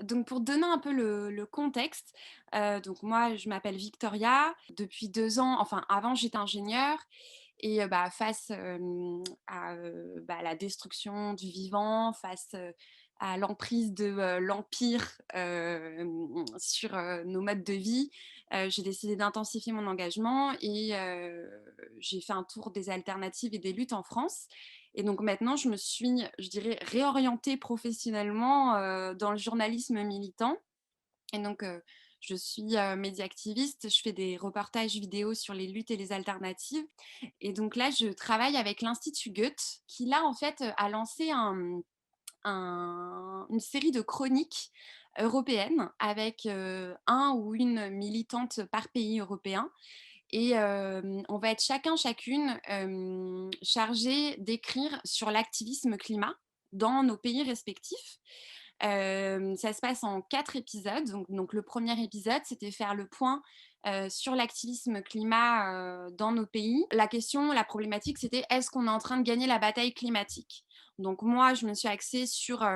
Donc pour donner un peu le contexte, donc moi je m'appelle Victoria. Depuis 2 ans, enfin avant j'étais ingénieure et face, la destruction du vivant, face, à l'emprise de, l'empire, sur, nos modes de vie, j'ai décidé d'intensifier mon engagement et j'ai fait un tour des alternatives et des luttes en France. Et donc maintenant, je me suis, je dirais, réorientée professionnellement, dans le journalisme militant. Et donc, je suis, média-activiste, je fais des reportages vidéo sur les luttes et les alternatives. Et donc là, je travaille avec l'Institut Goethe qui là, en fait, a lancé une série de chroniques européennes avec, un ou une militante par pays européen. Et on va être chacun, chacune, chargés d'écrire sur l'activisme climat dans nos pays respectifs. Ça se passe en 4 épisodes. Donc le premier épisode, c'était faire le point, sur l'activisme climat, dans nos pays. La problématique, c'était: est-ce qu'on est en train de gagner la bataille climatique? Donc moi, je me suis axée sur,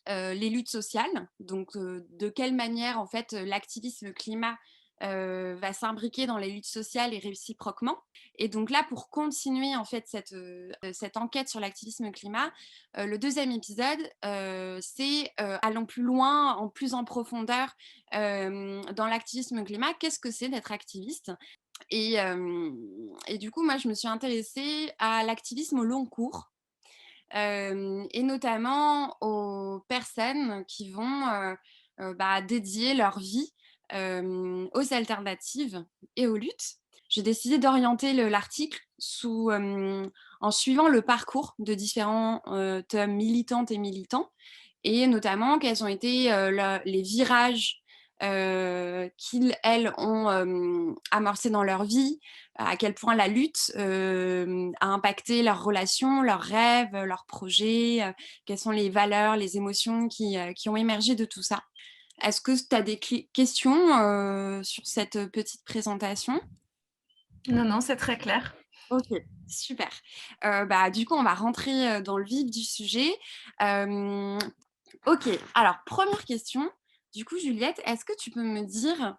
les luttes sociales. Donc, de quelle manière, en fait, l'activisme climat, va s'imbriquer dans les luttes sociales et réciproquement. Et donc là, pour continuer, en fait, cette enquête sur l'activisme climat, le deuxième épisode, c'est, allons plus loin, plus en profondeur, dans l'activisme climat. Qu'est-ce que c'est d'être activiste? Et du coup, moi, je me suis intéressée à l'activisme au long cours. Et notamment aux personnes qui vont, dédier leur vie, aux alternatives et aux luttes. J'ai décidé d'orienter l'article en suivant le parcours de différentes militantes et militants, et notamment quels ont été, les virages, qu'ils, elles, ont, amorcés dans leur vie, à quel point la lutte, a impacté leurs relations, leurs rêves, leurs projets, quelles sont les valeurs, les émotions qui ont émergé de tout ça. Est-ce que tu as des questions, sur cette petite présentation? Non, non, c'est très clair. OK, super. Du coup, on va rentrer, dans le vif du sujet. Hem, OK, alors première question, du coup, Juliette, est-ce que tu peux me dire,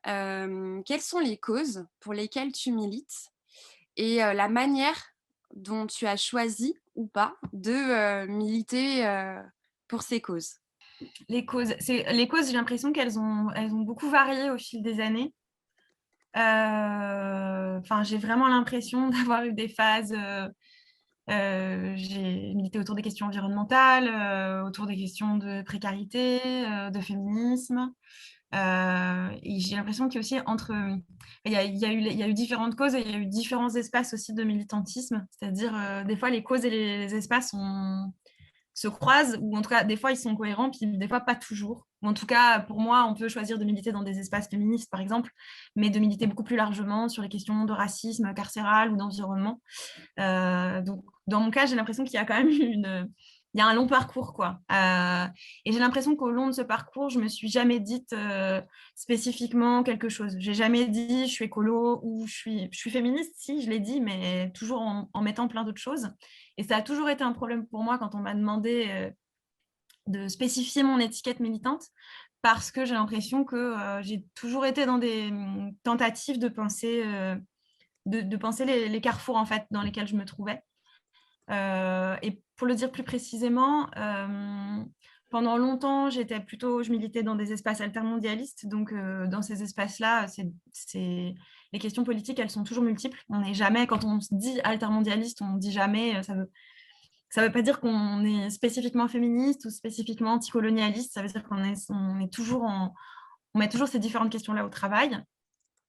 quelles sont les causes pour lesquelles tu milites et la manière dont tu as choisi ou pas de, militer, pour ces causes? Les causes, j'ai l'impression qu'elles ont beaucoup varié au fil des années. Enfin, j'ai vraiment l'impression d'avoir eu des phases. J'ai milité autour des questions environnementales, autour des questions de précarité, de féminisme. Et j'ai l'impression qu'il y a aussi il y a eu différentes causes et il y a eu différents espaces aussi de militantisme. C'est-à-dire, des fois, les causes et les espaces se croisent, ou en tout cas, des fois, ils sont cohérents, puis des fois, pas toujours. Ou en tout cas, pour moi, on peut choisir de militer dans des espaces féministes, par exemple, mais de militer beaucoup plus largement sur les questions de racisme carcéral ou d'environnement. Donc, dans mon cas, j'ai l'impression qu'il y a quand même il y a un long parcours, quoi. Et j'ai l'impression qu'au long de ce parcours, je me suis jamais dite spécifiquement quelque chose. J'ai jamais dit je suis écolo ou je suis féministe. Si, je l'ai dit, mais toujours en mettant plein d'autres choses. Et ça a toujours été un problème pour moi quand on m'a demandé de spécifier mon étiquette militante, parce que j'ai l'impression que j'ai toujours été dans des tentatives de penser les carrefours en fait dans lesquels je me trouvais. Et pour le dire plus précisément, pendant longtemps, je militais dans des espaces altermondialistes. Donc, dans ces espaces-là, les questions politiques, elles sont toujours multiples. On n'est jamais, quand on se dit altermondialiste, on ne dit jamais, ça veut pas dire qu'on est spécifiquement féministe ou spécifiquement anticolonialiste. Ça veut dire on est toujours on met toujours ces différentes questions-là au travail.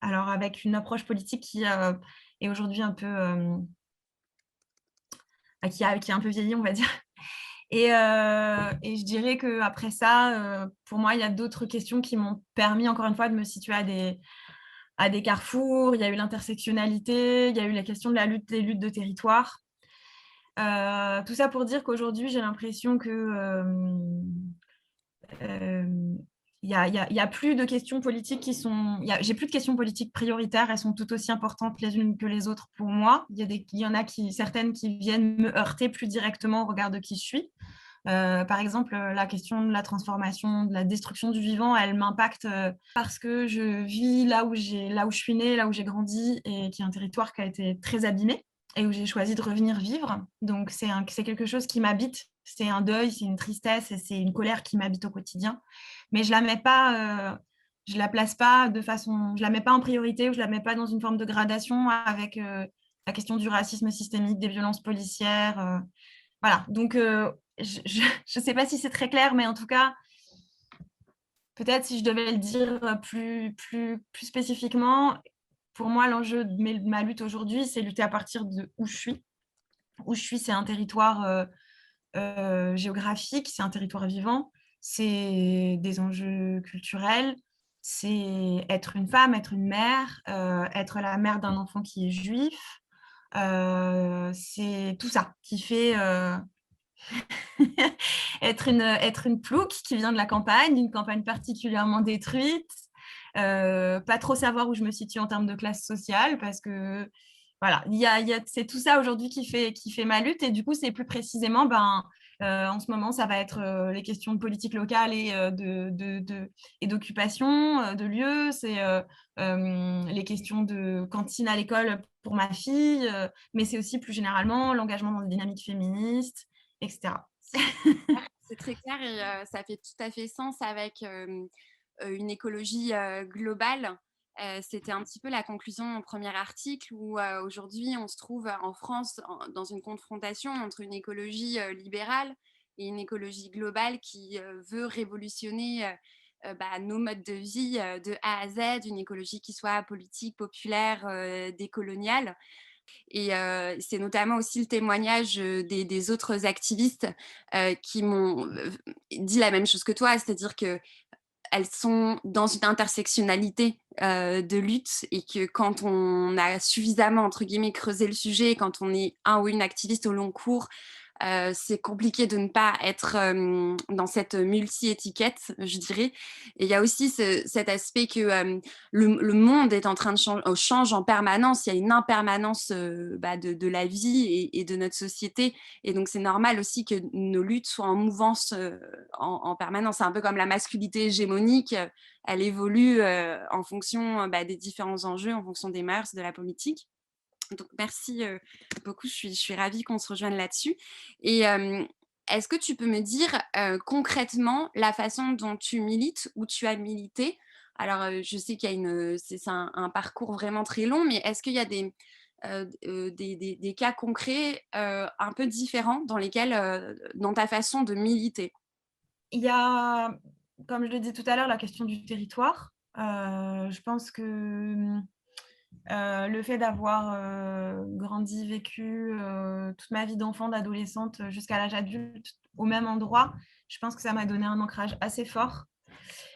Alors, avec une approche politique qui est aujourd'hui un peu qui a un peu vieilli, on va dire. Et je dirais qu'après ça, pour moi, il y a d'autres questions qui m'ont permis, encore une fois, de me situer à des carrefours. Il y a eu l'intersectionnalité, il y a eu la question de des luttes de territoire. Tout ça pour dire qu'aujourd'hui, j'ai l'impression que il y a plus de questions politiques j'ai plus de questions politiques prioritaires. Elles sont tout aussi importantes les unes que les autres pour moi. Il y en a certaines qui viennent me heurter plus directement au regard de qui je suis. Par exemple, la question de la transformation, de la destruction du vivant, elle m'impacte parce que je vis là où je suis née, là où j'ai grandi, et qui est un territoire qui a été très abîmé et où j'ai choisi de revenir vivre. Donc, c'est quelque chose qui m'habite. C'est un deuil, c'est une tristesse et c'est une colère qui m'habite au quotidien. Mais je la place pas de façon, je la mets pas en priorité ou je la mets pas dans une forme de gradation avec la question du racisme systémique, des violences policières. Voilà. Donc, je sais pas si c'est très clair, mais en tout cas, peut-être si je devais le dire plus spécifiquement, pour moi, l'enjeu de ma lutte aujourd'hui, c'est lutter à partir de où je suis. Où je suis, c'est un territoire géographique, c'est un territoire vivant, c'est des enjeux culturels, c'est être une femme, être une mère, être la mère d'un enfant qui est juif. C'est tout ça qui fait être une plouc qui vient de la campagne, d'une campagne particulièrement détruite, pas trop savoir où je me situe en termes de classe sociale, parce que voilà, c'est tout ça aujourd'hui qui fait ma lutte. Et du coup, c'est plus précisément, en ce moment, ça va être les questions de politique locale et et d'occupation de lieux. C'est les questions de cantine à l'école pour ma fille, mais c'est aussi plus généralement l'engagement dans des dynamiques féministes, etc. C'est très clair et ça fait tout à fait sens avec une écologie globale. C'était un petit peu la conclusion de mon premier article où aujourd'hui on se trouve en France dans une confrontation entre une écologie libérale et une écologie globale qui veut révolutionner nos modes de vie de A à Z, une écologie qui soit politique, populaire, décoloniale. Et c'est notamment aussi le témoignage des autres activistes qui m'ont dit la même chose que toi, c'est-à-dire que elles sont dans une intersectionnalité de lutte et que quand on a suffisamment, entre guillemets, creusé le sujet, quand on est un ou une activiste au long cours, c'est compliqué de ne pas être dans cette multi-étiquette, je dirais. Et il y a aussi cet aspect que le monde est en train de change en permanence. Il y a une impermanence de la vie et de notre société. Et donc, c'est normal aussi que nos luttes soient en mouvance en permanence. C'est un peu comme la masculinité hégémonique. Elle évolue en fonction des différents enjeux, en fonction des mœurs, de la politique. Donc, merci beaucoup. Je suis ravie qu'on se rejoigne là-dessus. Et est-ce que tu peux me dire concrètement la façon dont tu milites ou tu as milité? Alors, je sais qu'il y a c'est un parcours vraiment très long, mais est-ce qu'il y a des cas concrets un peu différents dans lesquels, dans ta façon de militer? Il y a, comme je le disais tout à l'heure, la question du territoire. Je pense que le fait d'avoir grandi, vécu toute ma vie d'enfant, d'adolescente jusqu'à l'âge adulte au même endroit, je pense que ça m'a donné un ancrage assez fort.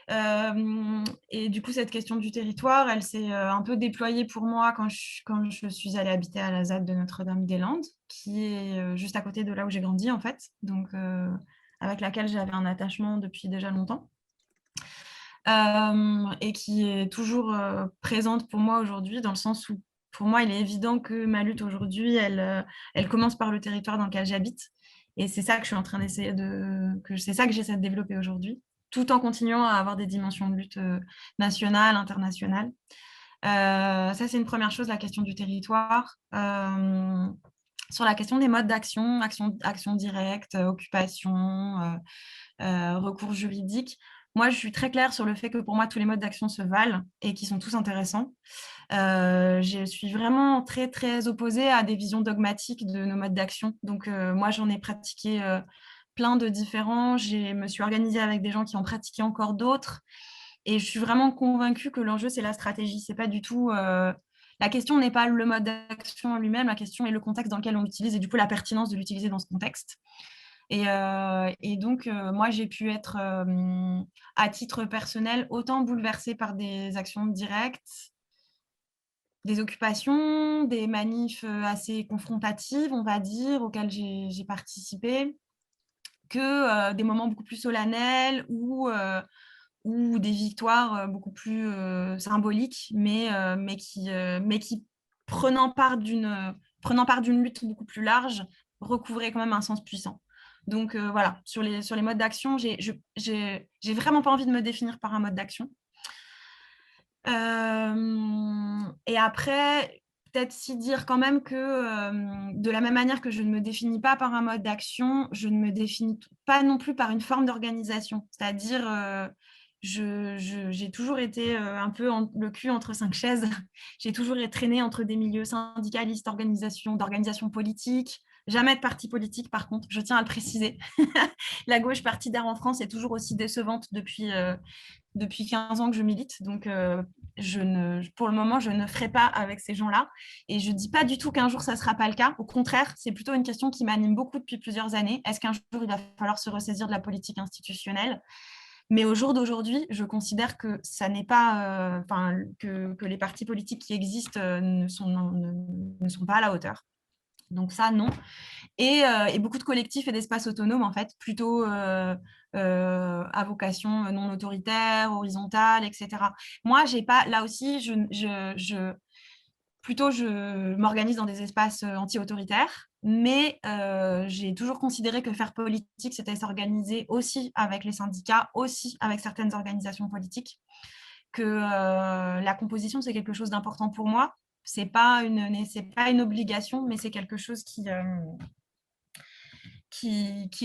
Et du coup, cette question du territoire, elle s'est un peu déployée pour moi quand je suis allée habiter à la ZAD de Notre-Dame-des-Landes, qui est juste à côté de là où j'ai grandi, en fait, donc avec laquelle j'avais un attachement depuis déjà longtemps. Et qui est toujours présente pour moi aujourd'hui, dans le sens où, pour moi, il est évident que ma lutte aujourd'hui, elle commence par le territoire dans lequel j'habite. Et c'est ça que je suis en train d'essayer c'est ça que j'essaie de développer aujourd'hui, tout en continuant à avoir des dimensions de lutte nationales, internationales. Ça, c'est une première chose, la question du territoire. Sur la question des modes d'action, action directe, occupation, recours juridique, moi, je suis très claire sur le fait que pour moi, tous les modes d'action se valent et qui sont tous intéressants. Je suis vraiment très, très opposée à des visions dogmatiques de nos modes d'action. Donc, moi, j'en ai pratiqué plein de différents. Je me suis organisée avec des gens qui en pratiquaient encore d'autres. Et je suis vraiment convaincue que l'enjeu, c'est la stratégie. C'est pas du tout... La question n'est pas le mode d'action en lui-même, la question est le contexte dans lequel on l'utilise et du coup la pertinence de l'utiliser dans ce contexte. Et donc, moi, j'ai pu être, à titre personnel, autant bouleversée par des actions directes, des occupations, des manifs assez confrontatives, on va dire, auxquelles j'ai participé, que des moments beaucoup plus solennels ou des victoires beaucoup plus symboliques, mais qui, prenant part d'une lutte beaucoup plus large, recouvraient quand même un sens puissant. Donc voilà, sur les modes d'action, j'ai vraiment pas envie de me définir par un mode d'action. Et après, peut-être si dire quand même que de la même manière que je ne me définis pas par un mode d'action, je ne me définis pas non plus par une forme d'organisation. C'est-à-dire, j'ai toujours été un peu le cul entre cinq chaises. J'ai toujours été traînée entre des milieux syndicalistes, d'organisations politiques. Jamais de parti politique, par contre, je tiens à le préciser. La gauche partidaire en France est toujours aussi décevante depuis 15 ans que je milite. Donc, pour le moment, je ne ferai pas avec ces gens-là. Et je ne dis pas du tout qu'un jour, ça ne sera pas le cas. Au contraire, c'est plutôt une question qui m'anime beaucoup depuis plusieurs années. Est-ce qu'un jour, il va falloir se ressaisir de la politique institutionnelle? Mais au jour d'aujourd'hui, je considère que ça n'est pas, que les partis politiques qui existent ne sont pas à la hauteur. Donc ça, non. Et beaucoup de collectifs et d'espaces autonomes, en fait, plutôt à vocation non autoritaire, horizontale, etc. Moi, j'ai pas, là aussi, plutôt, je m'organise dans des espaces anti-autoritaires, mais j'ai toujours considéré que faire politique, c'était s'organiser aussi avec les syndicats, aussi avec certaines organisations politiques, que la composition, c'est quelque chose d'important pour moi. C'est pas une obligation, mais c'est quelque chose qui est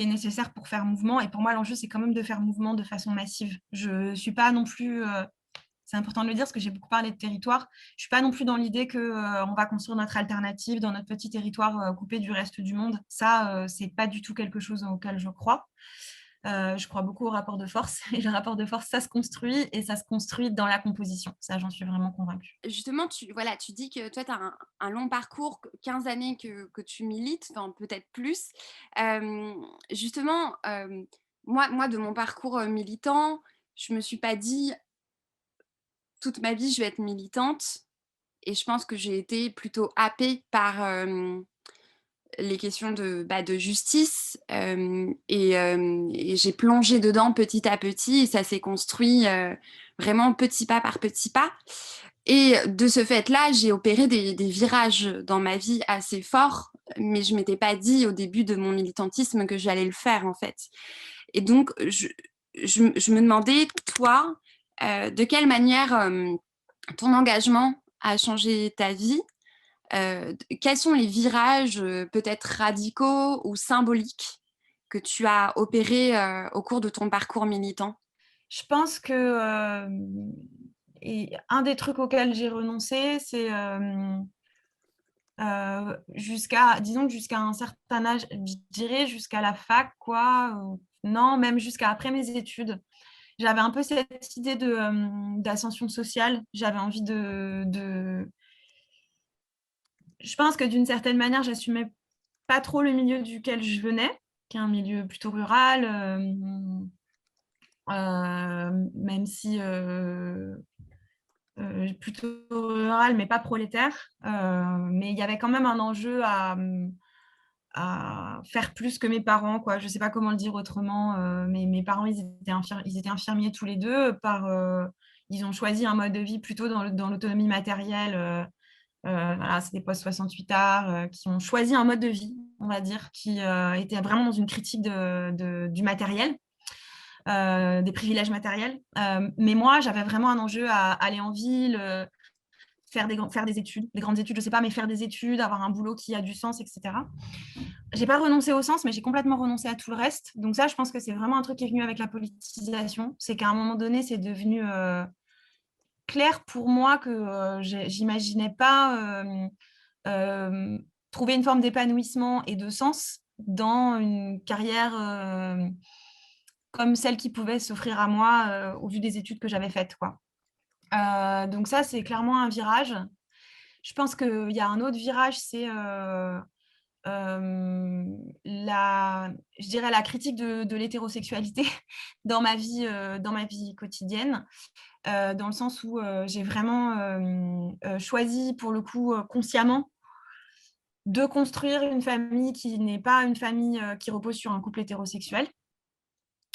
nécessaire pour faire mouvement. Et pour moi, l'enjeu, c'est quand même de faire mouvement de façon massive. Je ne suis pas non plus, c'est important de le dire parce que j'ai beaucoup parlé de territoire, je ne suis pas non plus dans l'idée qu'on va construire notre alternative dans notre petit territoire coupé du reste du monde. Ça, ce n'est pas du tout quelque chose auquel je crois. Je crois beaucoup au rapport de force. Et le rapport de force, ça se construit et ça se construit dans la composition. Ça, j'en suis vraiment convaincue. Justement, voilà, tu dis que toi, tu as un long parcours, 15 années que tu milites, enfin peut-être plus. Justement, moi, de mon parcours militant, je me suis pas dit toute ma vie, je vais être militante. Et je pense que j'ai été plutôt happée par les questions de justice et j'ai plongé dedans petit à petit et ça s'est construit vraiment petit pas par petit pas. Et de ce fait-là, j'ai opéré des virages dans ma vie assez forts, mais je m'étais pas dit au début de mon militantisme que j'allais le faire en fait. Et donc, je me demandais, toi, de quelle manière ton engagement a changé ta vie. Quels sont les virages peut-être radicaux ou symboliques que tu as opérés au cours de ton parcours militant? Je pense que et un des trucs auxquels j'ai renoncé, c'est disons que jusqu'à un certain âge, je dirais jusqu'à la fac, quoi. Non, même jusqu'à après mes études. J'avais un peu cette idée d'ascension sociale. J'avais envie Je pense que d'une certaine manière, j'assumais pas trop le milieu duquel je venais, qui est un milieu plutôt rural, même si plutôt rural, mais pas prolétaire. Mais il y avait quand même un enjeu à faire plus que mes parents, quoi. Je sais pas comment le dire autrement. Mais mes parents, ils étaient infirmiers tous les deux. Ils ont choisi un mode de vie plutôt dans l'autonomie matérielle. Voilà, c'est des post-68 arts qui ont choisi un mode de vie, on va dire, qui était vraiment dans une critique du matériel, des privilèges matériels. Mais moi, j'avais vraiment un enjeu à aller en ville, faire des études, des grandes études, je sais pas, mais faire des études, avoir un boulot qui a du sens, etc. J'ai pas renoncé au sens, mais j'ai complètement renoncé à tout le reste. Donc ça, je pense que c'est vraiment un truc qui est venu avec la politisation. C'est qu'à un moment donné, c'est devenu clair pour moi que j'imaginais pas euh, trouver une forme d'épanouissement et de sens dans une carrière comme celle qui pouvait s'offrir à moi au vu des études que j'avais faites, quoi. Donc ça, c'est clairement un virage. Je pense qu'il y a un autre virage, c'est je dirais la critique de l'hétérosexualité dans ma vie quotidienne, dans le sens où j'ai vraiment choisi, pour le coup, consciemment, de construire une famille qui n'est pas une famille qui repose sur un couple hétérosexuel,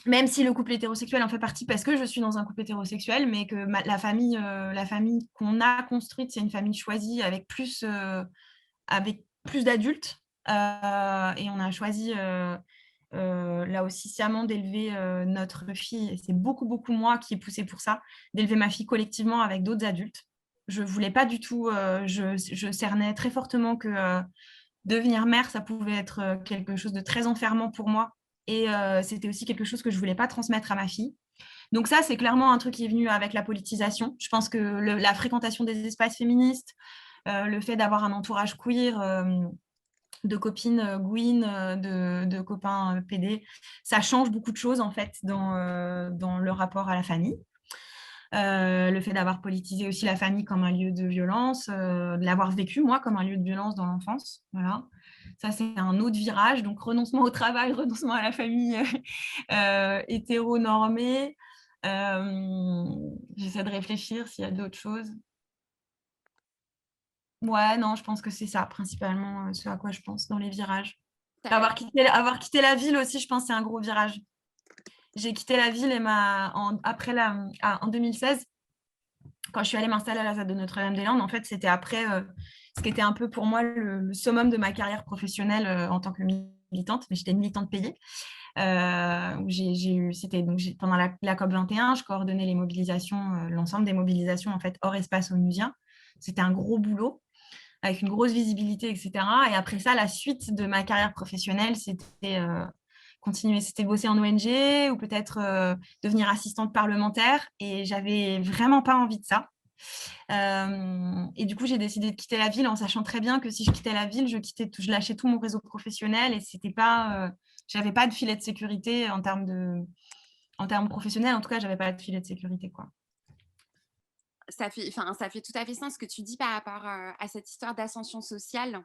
même si le couple hétérosexuel en fait partie parce que je suis dans un couple hétérosexuel, mais que la famille qu'on a construite, c'est une famille choisie avec plus d'adultes. Et on a choisi là aussi sciemment d'élever notre fille, et c'est beaucoup, beaucoup moi qui ai poussé pour ça, d'élever ma fille collectivement avec d'autres adultes. Je voulais pas du tout, je cernais très fortement que devenir mère, ça pouvait être quelque chose de très enfermant pour moi. Et c'était aussi quelque chose que je voulais pas transmettre à ma fille. Donc ça, c'est clairement un truc qui est venu avec la politisation. Je pense que la fréquentation des espaces féministes, le fait d'avoir un entourage queer, de copines gouines, de copains PD, ça change beaucoup de choses en fait dans le rapport à la famille. Le fait d'avoir politisé aussi la famille comme un lieu de violence, de l'avoir vécu moi comme un lieu de violence dans l'enfance. Voilà. Ça, c'est un autre virage. Donc, renoncement au travail, renoncement à la famille hétéronormée. J'essaie de réfléchir s'il y a d'autres choses. Ouais, non, je pense que c'est ça, principalement, ce à quoi je pense dans les virages. Ça- Avoir quitté la ville aussi, je pense que c'est un gros virage. J'ai quitté la ville en 2016, quand je suis allée m'installer à la ZAD de Notre-Dame-des-Landes. En fait, c'était après ce qui était un peu pour moi le summum de ma carrière professionnelle en tant que militante, mais j'étais une militante payée. Pendant la COP 21, je coordonnais les mobilisations, l'ensemble des mobilisations en fait hors espace onusien. C'était un gros boulot avec une grosse visibilité, etc. Et après ça, la suite de ma carrière professionnelle, c'était continuer, c'était bosser en ONG ou peut-être devenir assistante parlementaire. Et j'avais vraiment pas envie de ça. Et du coup, j'ai décidé de quitter la ville en sachant très bien que si je quittais la ville, je lâchais tout mon réseau professionnel et c'était pas, j'avais pas de filet de sécurité en termes professionnels. En tout cas, j'avais pas de filet de sécurité, quoi. ça fait tout à fait sens ce que tu dis par rapport à cette histoire d'ascension sociale.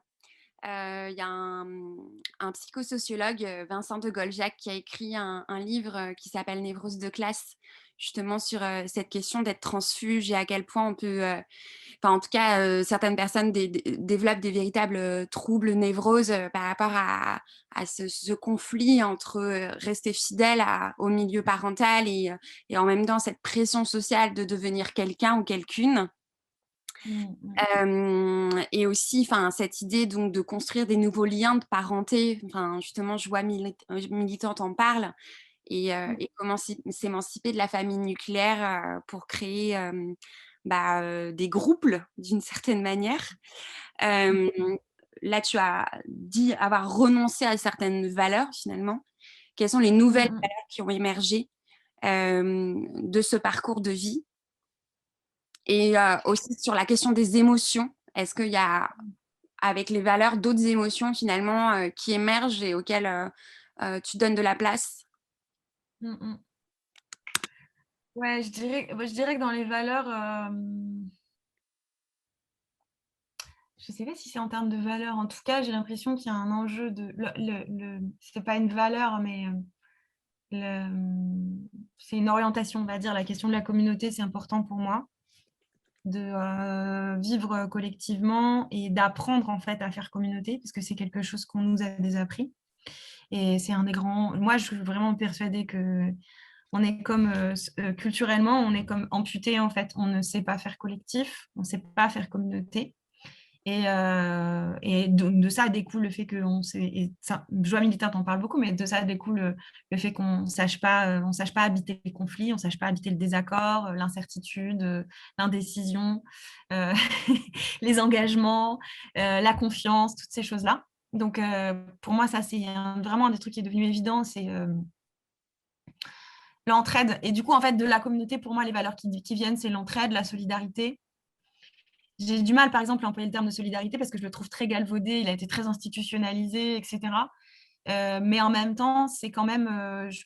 Il y a un psychosociologue, Vincent de Goljac, qui a écrit un livre qui s'appelle Névrose de classe, justement sur cette question d'être transfuge et à quel point on peut, en tout cas, certaines personnes développent des véritables troubles, névroses par rapport à ce conflit entre rester fidèle au milieu parental et en même temps cette pression sociale de devenir quelqu'un ou quelqu'une. Mm, Et aussi, cette idée donc de construire des nouveaux liens de parenté. Justement, je vois Militante en parle mm, et comment s'émanciper de la famille nucléaire pour créer des groupes d'une certaine manière. mm, Euh, Là, tu as dit avoir renoncé à certaines valeurs finalement. Quelles sont les mm, nouvelles mm. valeurs qui ont émergé de ce parcours de vie? Et aussi sur la question des émotions, est-ce qu'il y a, avec les valeurs, d'autres émotions finalement qui émergent et auxquelles tu donnes de la place? Mm, mm. Ouais, je dirais que dans les valeurs, je sais pas si c'est en termes de valeurs. En tout cas, j'ai l'impression qu'il y a un enjeu c'est pas une valeur, mais c'est une orientation, on va dire. La question de la communauté, c'est important pour moi, de vivre collectivement et d'apprendre en fait à faire communauté, parce que c'est quelque chose qu'on nous a désappris. Et c'est un des grands. Moi, je suis vraiment persuadée que on est comme culturellement, on est comme amputé en fait. On ne sait pas faire collectif, on ne sait pas faire communauté. Et de ça découle le fait que Joie militante en parle beaucoup, mais de ça découle le fait qu'on on sache pas habiter les conflits, on sache pas habiter le désaccord, l'incertitude, l'indécision, euh, les engagements, la confiance, toutes ces choses-là. Donc pour moi, ça c'est vraiment un des trucs qui est devenu évident, c'est l'entraide. Et du coup, en fait, de la communauté, pour moi, les valeurs qui viennent, c'est l'entraide, la solidarité. J'ai du mal, par exemple, à employer le terme de solidarité parce que je le trouve très galvaudé, il a été très institutionnalisé, etc. Mais en même temps, c'est quand même,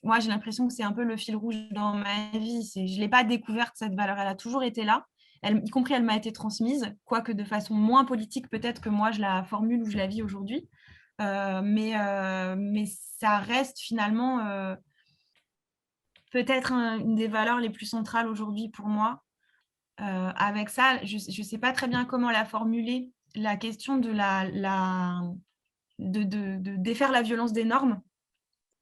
moi, j'ai l'impression que c'est un peu le fil rouge dans ma vie. Je ne l'ai pas découverte, cette valeur, elle a toujours été là. Y compris, elle m'a été transmise, quoique de façon moins politique peut-être que moi, je la formule ou je la vis aujourd'hui. Mais ça reste finalement peut-être une des valeurs les plus centrales aujourd'hui pour moi. Avec ça, je ne sais pas très bien comment la formuler, la question de défaire la violence des normes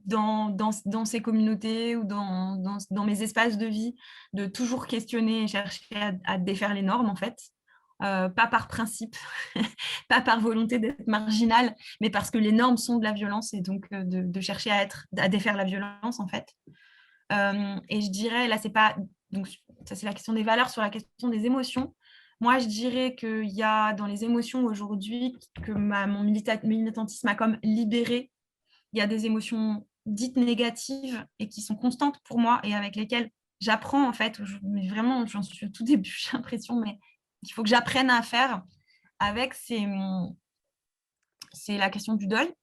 dans ces communautés ou dans mes espaces de vie, de toujours questionner et chercher à défaire les normes, en fait, pas par principe, pas par volonté d'être marginal, mais parce que les normes sont de la violence et donc de chercher à défaire la violence en fait. Et je dirais, là, c'est pas. Donc, ça, c'est la question des valeurs. Sur la question des émotions, moi, je dirais qu'il y a dans les émotions aujourd'hui que mon militantisme a comme libéré. Il y a des émotions dites négatives et qui sont constantes pour moi et avec lesquelles j'apprends, en fait. Mais vraiment, j'en suis au tout début, j'ai l'impression, mais il faut que j'apprenne à faire avec. C'est la question du deuil.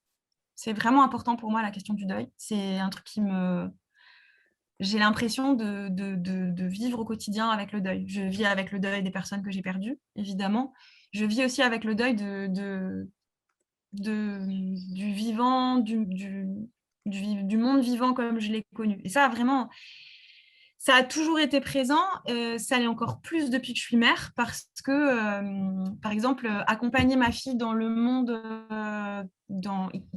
C'est vraiment important pour moi, la question du deuil. C'est un truc qui me j'ai l'impression de vivre au quotidien avec le deuil. Je vis avec le deuil des personnes que j'ai perdues, évidemment. Je vis aussi avec le deuil du vivant, du monde vivant comme je l'ai connu. Et ça, vraiment, ça a toujours été présent. Ça l'est encore plus depuis que je suis mère parce que, par exemple, accompagner ma fille dans le monde, y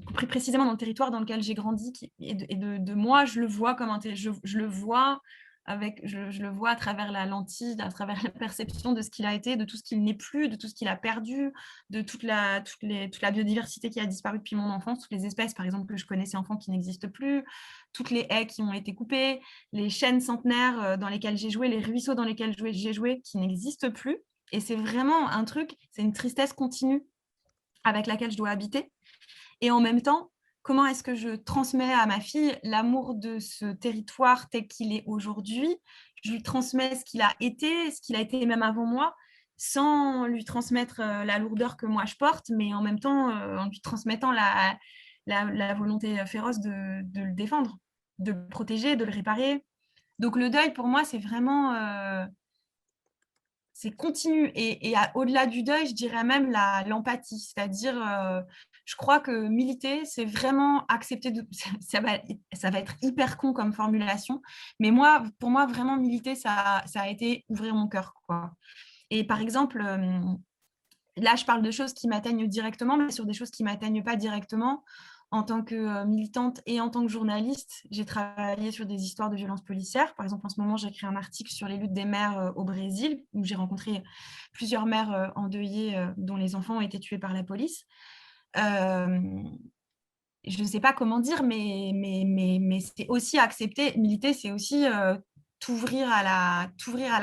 compris précisément dans le territoire dans lequel j'ai grandi, et de moi, je le vois comme je le vois je le vois à travers la lentille, à travers la perception de ce qu'il a été, de tout ce qu'il n'est plus, de tout ce qu'il a perdu, de toute la biodiversité qui a disparu depuis mon enfance, toutes les espèces, par exemple, que je connaissais enfant qui n'existent plus, toutes les haies qui ont été coupées, les chênes centenaires dans lesquels j'ai joué, les ruisseaux dans lesquels j'ai joué qui n'existent plus. Et c'est vraiment un truc, c'est une tristesse continue avec laquelle je dois habiter. Et en même temps, comment est-ce que je transmets à ma fille l'amour de ce territoire tel qu'il est aujourd'hui? Je lui transmets ce qu'il a été même avant moi, sans lui transmettre la lourdeur que moi je porte, mais en même temps en lui transmettant la volonté féroce de le défendre, de le protéger, de le réparer. Donc le deuil, pour moi, c'est vraiment c'est continu. Et au-delà du deuil, je dirais même l'empathie. C'est-à-dire, je crois que militer, c'est vraiment accepter de. Ça va être hyper con comme formulation. Mais moi, pour moi, vraiment, militer, ça a été ouvrir mon cœur, quoi. Et par exemple, là, je parle de choses qui m'atteignent directement, mais sur des choses qui ne m'atteignent pas directement. En tant que militante et en tant que journaliste, j'ai travaillé sur des histoires de violences policières. Par exemple, en ce moment, j'ai écrit un article sur les luttes des mères au Brésil, où j'ai rencontré plusieurs mères endeuillées dont les enfants ont été tués par la police. Euh, je ne sais pas comment dire, mais c'est aussi accepter, militer, c'est aussi t'ouvrir à la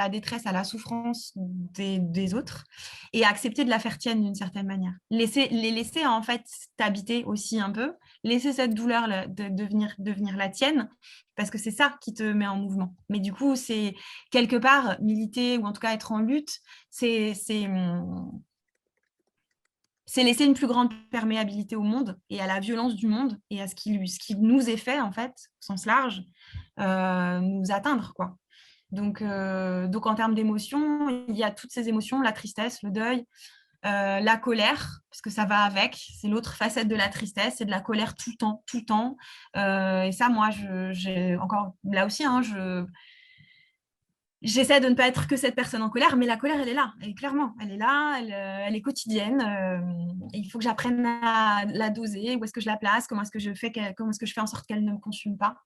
détresse, à la souffrance des autres et accepter de la faire tienne d'une certaine manière. Les laisser en fait t'habiter aussi un peu, laisser cette douleur devenir la tienne, parce que c'est ça qui te met en mouvement. Mais du coup, c'est quelque part militer ou en tout cas être en lutte, c'est laisser une plus grande perméabilité au monde et à la violence du monde et à ce qui nous est fait, en fait, au sens large, nous atteindre, quoi. Donc en termes d'émotions, il y a toutes ces émotions, la tristesse, le deuil, la colère, parce que ça va avec, c'est l'autre facette de la tristesse, c'est de la colère tout le temps, tout le temps. Et ça, moi, j'ai encore, là aussi, hein, j'essaie de ne pas être que cette personne en colère, mais la colère, elle est là, clairement, elle est là, elle est quotidienne. Et il faut que j'apprenne à la doser, où est-ce que je la place, comment est-ce que je fais en sorte qu'elle ne me consume pas.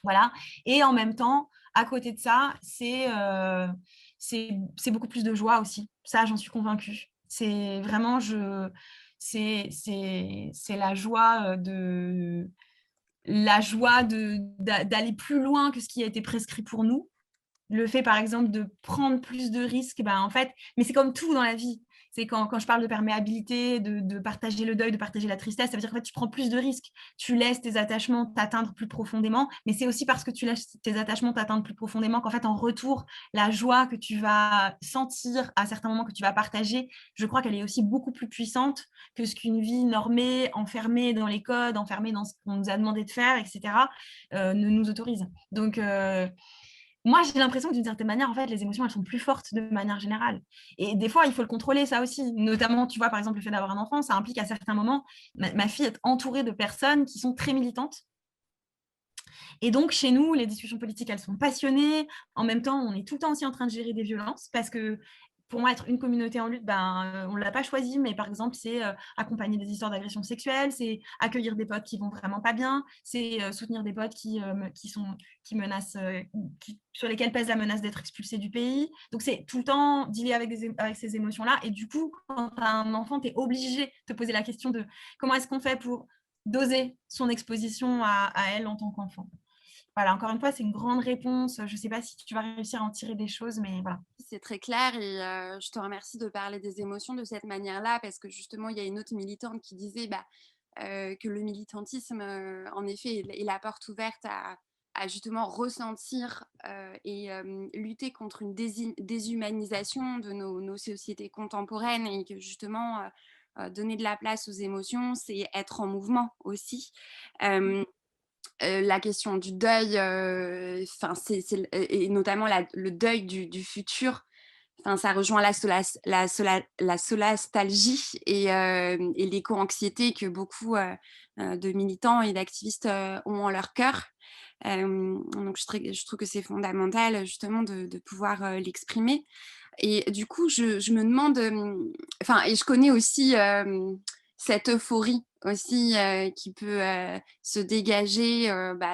Voilà. Et en même temps, à côté de ça, c'est beaucoup plus de joie aussi. Ça, j'en suis convaincue. C'est vraiment, c'est la joie d'aller plus loin que ce qui a été prescrit pour nous, le fait, par exemple, de prendre plus de risques, ben, en fait, mais c'est comme tout dans la vie. C'est quand je parle de perméabilité, de partager le deuil, de partager la tristesse, ça veut dire qu'en fait, tu prends plus de risques. Tu laisses tes attachements t'atteindre plus profondément, mais c'est aussi parce que tu laisses tes attachements t'atteindre plus profondément qu'en fait, en retour, la joie que tu vas sentir à certains moments que tu vas partager, je crois qu'elle est aussi beaucoup plus puissante que ce qu'une vie normée, enfermée dans les codes, enfermée dans ce qu'on nous a demandé de faire, etc., ne nous autorise. Donc, moi, j'ai l'impression que d'une certaine manière, en fait, les émotions, elles sont plus fortes de manière générale. Et des fois, il faut le contrôler, ça aussi. Notamment, tu vois, par exemple, le fait d'avoir un enfant, ça implique à certains moments, ma fille est entourée de personnes qui sont très militantes. Et donc, chez nous, les discussions politiques, elles sont passionnées. En même temps, on est tout le temps aussi en train de gérer des violences parce que pour moi, être une communauté en lutte, on ne l'a pas choisi, mais par exemple, c'est accompagner des histoires d'agression sexuelle, c'est accueillir des potes qui vont vraiment pas bien, c'est soutenir des potes qui menacent, sur lesquels pèse la menace d'être expulsés du pays. Donc, c'est tout le temps dealer avec ces émotions-là. Et du coup, quand tu as un enfant, tu es obligé de te poser la question de comment est-ce qu'on fait pour doser son exposition à elle en tant qu'enfant. Voilà, encore une fois, c'est une grande réponse. Je ne sais pas si tu vas réussir à en tirer des choses, mais voilà. C'est très clair et je te remercie de parler des émotions de cette manière-là parce que justement, il y a une autre militante qui disait que le militantisme, en effet, est la porte ouverte à justement ressentir et lutter contre une déshumanisation de nos sociétés contemporaines et que justement, donner de la place aux émotions, c'est être en mouvement aussi. La question du deuil, enfin, et notamment le deuil du futur. Enfin, ça rejoint la solastalgie et l'éco-anxiété que beaucoup de militants et d'activistes ont en leur cœur. Donc, je trouve que c'est fondamental justement de pouvoir l'exprimer. Et du coup, je me demande, enfin, et je connais aussi cette euphorie aussi qui peut se dégager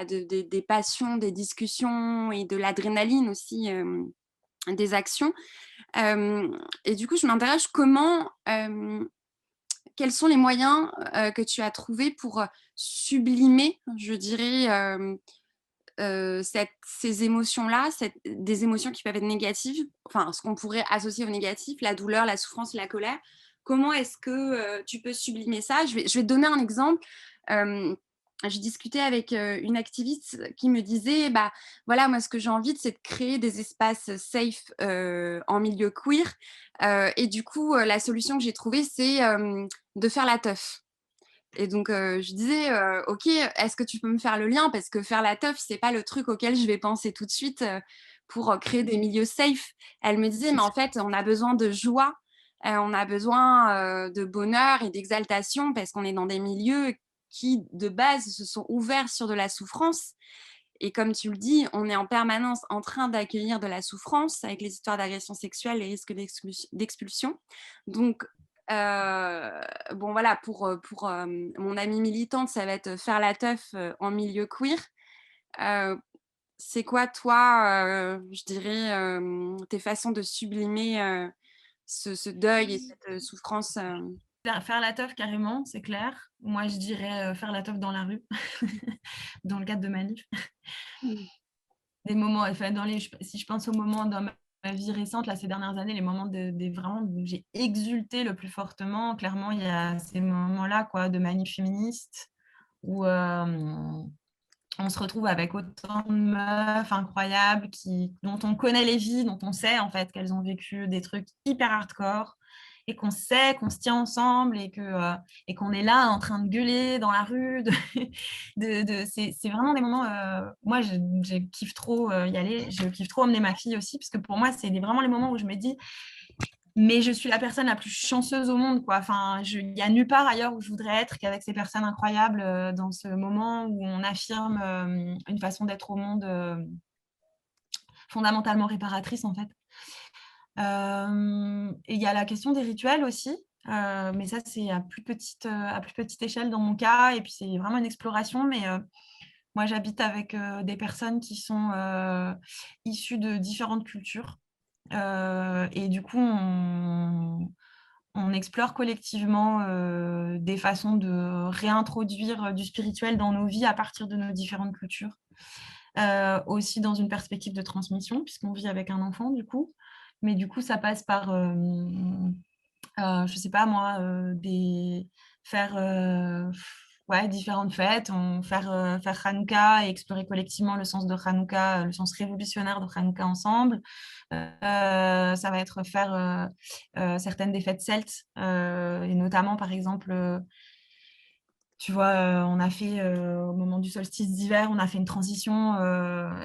des passions, des discussions et de l'adrénaline aussi des actions. Et du coup, je m'interroge quels sont les moyens que tu as trouvés pour sublimer, je dirais, ces émotions-là, des émotions qui peuvent être négatives, enfin, ce qu'on pourrait associer au négatif, la douleur, la souffrance, la colère. Comment est-ce que tu peux sublimer ça? Je vais te donner un exemple. Euh, j'ai discuté avec une activiste qui me disait, bah voilà, moi ce que j'ai envie, c'est de créer des espaces safe en milieu queer. Et du coup, la solution que j'ai trouvée, c'est de faire la teuf. Et donc, je disais, ok, est-ce que tu peux me faire le lien? Parce que faire la teuf, c'est pas le truc auquel je vais penser tout de suite pour créer des milieux safe. Elle me disait, mais en fait, on a besoin de joie, on a besoin de bonheur et d'exaltation parce qu'on est dans des milieux qui, de base, se sont ouverts sur de la souffrance. Et comme tu le dis, on est en permanence en train d'accueillir de la souffrance avec les histoires d'agression sexuelle, les risques d'expulsion. Donc, bon voilà, pour mon amie militante, ça va être faire la teuf en milieu queer. Euh, c'est quoi, toi, je dirais, tes façons de sublimer ce deuil et cette souffrance Faire la teuf, carrément, c'est clair. Moi, je dirais faire la teuf dans la rue, dans le cadre de manif. Des moments, enfin, si je pense aux moments dans ma vie récente, là, ces dernières années, les moments vraiment où j'ai exulté le plus fortement, clairement, il y a ces moments-là, quoi, de manif féministe, où on se retrouve avec autant de meufs incroyables dont on connaît les vies, dont on sait en fait qu'elles ont vécu des trucs hyper hardcore et qu'on sait qu'on se tient ensemble et qu'on est là en train de gueuler dans la rue. C'est vraiment des moments. Moi, je kiffe trop y aller. Je kiffe trop emmener ma fille aussi parce que pour moi, c'est vraiment les moments où je me dis mais je suis la personne la plus chanceuse au monde, quoi. Enfin, il n'y a nulle part ailleurs où je voudrais être qu'avec ces personnes incroyables dans ce moment où on affirme une façon d'être au monde fondamentalement réparatrice, en fait. Et il y a la question des rituels aussi, mais ça, c'est à plus petite échelle dans mon cas, et puis c'est vraiment une exploration, mais moi, j'habite avec des personnes qui sont issues de différentes cultures. Et du coup, on explore collectivement des façons de réintroduire du spirituel dans nos vies à partir de nos différentes cultures. Aussi dans une perspective de transmission, puisqu'on vit avec un enfant, du coup. Mais du coup, ça passe par, je sais pas moi, faire ouais, différentes fêtes, faire Hanouka et explorer collectivement le sens de Hanouka, le sens révolutionnaire de Hanouka ensemble. Ça va être faire certaines des fêtes celtes, et notamment par exemple tu vois, on a fait, au moment du solstice d'hiver, on a fait une transition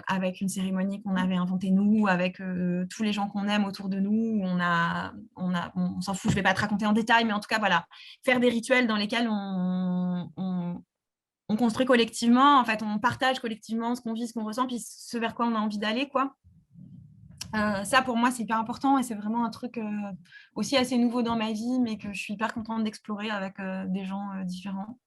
avec une cérémonie qu'on avait inventée nous, avec tous les gens qu'on aime autour de nous. On s'en fout, je ne vais pas te raconter en détail, mais en tout cas, voilà, faire des rituels dans lesquels on construit collectivement, en fait, on partage collectivement ce qu'on vit, ce qu'on ressent, puis ce vers quoi on a envie d'aller, quoi. Ça, pour moi, c'est hyper important et c'est vraiment un truc aussi assez nouveau dans ma vie, mais que je suis hyper contente d'explorer avec des gens différents.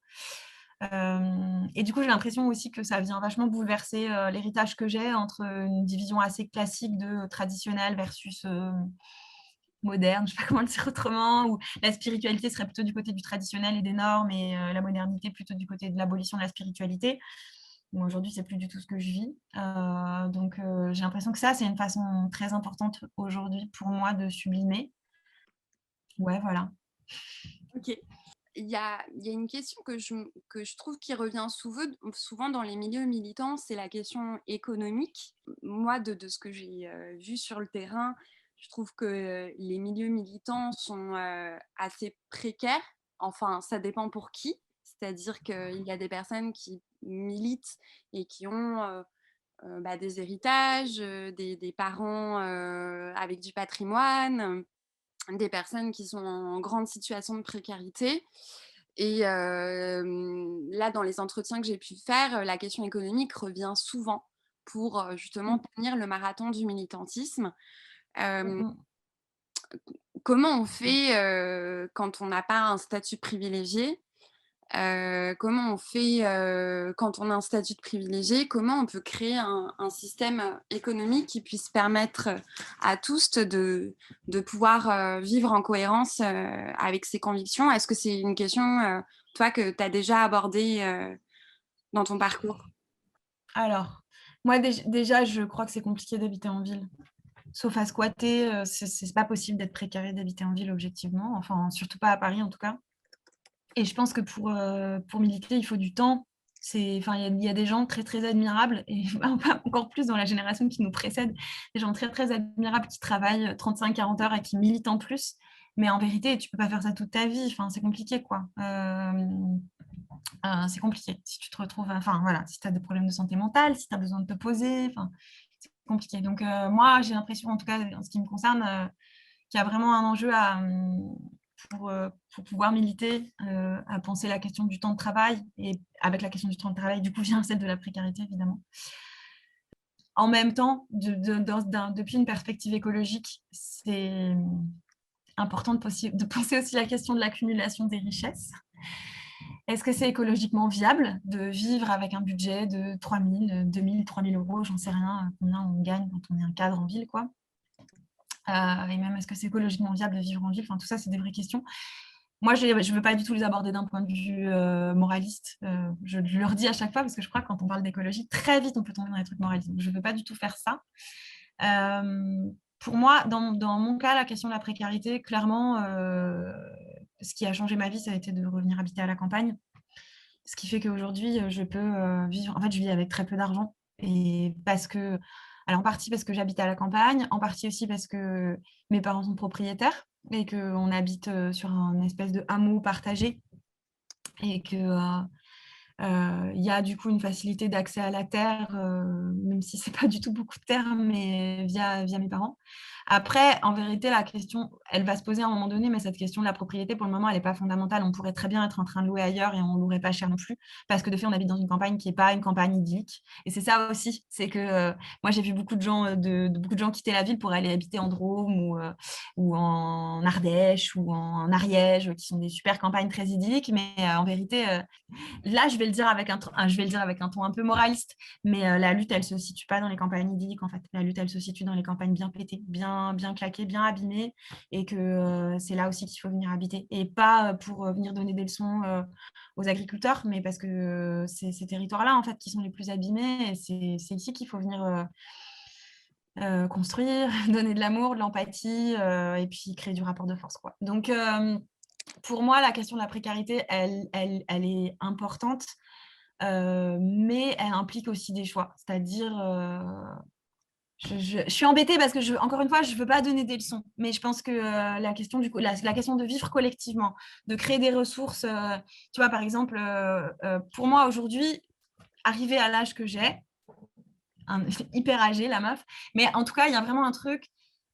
Et du coup, j'ai l'impression aussi que ça vient vachement bouleverser l'héritage que j'ai entre une division assez classique de traditionnel versus moderne, je ne sais pas comment le dire autrement, où la spiritualité serait plutôt du côté du traditionnel et des normes et la modernité plutôt du côté de l'abolition de la spiritualité. Bon, aujourd'hui, c'est plus du tout ce que je vis. Donc, j'ai l'impression que ça, c'est une façon très importante aujourd'hui pour moi de sublimer. Ouais, voilà. OK. Il y a une question que je trouve qui revient souvent dans les milieux militants, c'est la question économique. Moi, de ce que j'ai vu sur le terrain, je trouve que les milieux militants sont assez précaires. Enfin, ça dépend pour qui. C'est-à-dire qu'il y a des personnes qui militent et qui ont des héritages, des parents avec du patrimoine, des personnes qui sont en grande situation de précarité. Et là, dans les entretiens que j'ai pu faire, la question économique revient souvent pour justement Mm, tenir le marathon du militantisme. mm, Euh, mm. Comment on fait quand on n'a pas un statut privilégié? Comment on fait quand on a un statut de privilégié? Comment on peut créer un système économique qui puisse permettre à tous de pouvoir vivre en cohérence avec ses convictions? Est-ce que c'est une question, toi, que tu as déjà abordée dans ton parcours? Alors, moi, déjà, je crois que c'est compliqué d'habiter en ville. Sauf à squatter, c'est pas possible d'être précaire et d'habiter en ville, objectivement. Enfin, surtout pas à Paris, en tout cas. Et je pense que pour militer, il faut du temps. Enfin, il y a des gens très, très admirables, et encore plus dans la génération qui nous précède, des gens très, très admirables qui travaillent 35-40 heures et qui militent en plus. Mais en vérité, tu peux pas faire ça toute ta vie. Enfin, c'est compliqué, quoi. C'est compliqué. Si tu te retrouves, enfin, voilà, si tu as des problèmes de santé mentale, si tu as besoin de te poser, enfin, c'est compliqué. Donc, moi, j'ai l'impression, en tout cas, en ce qui me concerne, qu'il y a vraiment un enjeu pour pouvoir militer, à penser la question du temps de travail. Et avec la question du temps de travail, du coup, vient celle de la précarité, évidemment. En même temps, depuis une perspective écologique, c'est important de penser aussi la question de l'accumulation des richesses. Est-ce que c'est écologiquement viable de vivre avec un budget de 3 000, 2 000, 3 000 euros, j'en sais rien, combien on gagne quand on est un cadre en ville, quoi. Et même, est-ce que c'est écologiquement viable de vivre en ville? Enfin, tout ça, c'est des vraies questions. Moi, je ne veux pas du tout les aborder d'un point de vue moraliste. Je le redis à chaque fois parce que je crois que quand on parle d'écologie, très vite, on peut tomber dans les trucs moralistes. Donc, je ne veux pas du tout faire ça. Pour moi, dans mon cas, la question de la précarité, clairement, ce qui a changé ma vie, ça a été de revenir habiter à la campagne. Ce qui fait qu'aujourd'hui, je peux vivre. En fait, je vis avec très peu d'argent. Et parce que. Alors, en partie parce que j'habite à la campagne, en partie aussi parce que mes parents sont propriétaires et qu'on habite sur un espèce de hameau partagé et que. Il y a du coup une facilité d'accès à la terre, même si c'est pas du tout beaucoup de terre, mais via mes parents. Après, en vérité, la question, elle va se poser à un moment donné, mais cette question de la propriété, pour le moment, elle n'est pas fondamentale. On pourrait très bien être en train de louer ailleurs et on ne louerait pas cher non plus, parce que de fait, on habite dans une campagne qui n'est pas une campagne idyllique. Et c'est ça aussi, c'est que moi, j'ai vu beaucoup de gens, beaucoup de gens quitter la ville pour aller habiter en Drôme ou en Ardèche ou en Ariège, qui sont des super campagnes très idylliques, mais en vérité, là, je vais le dire avec je vais le dire avec un ton un peu moraliste, mais la lutte, elle se situe pas dans les campagnes idylliques, en fait. La lutte, elle se situe dans les campagnes bien pétées, bien claquées, bien abîmées, et que c'est là aussi qu'il faut venir habiter. Et pas pour venir donner des leçons aux agriculteurs, mais parce que c'est ces territoires-là, en fait, qui sont les plus abîmés, et c'est ici qu'il faut venir construire, donner de l'amour, de l'empathie, et puis créer du rapport de force, quoi. Donc, pour moi, la question de la précarité, elle est importante, mais elle implique aussi des choix. C'est-à-dire, je suis embêtée parce que, encore une fois, je ne veux pas donner des leçons, mais je pense que la question, la question de vivre collectivement, de créer des ressources, tu vois, par exemple, pour moi aujourd'hui, arriver à l'âge que j'ai, hyper âgée, la meuf, mais en tout cas, il y a vraiment un truc.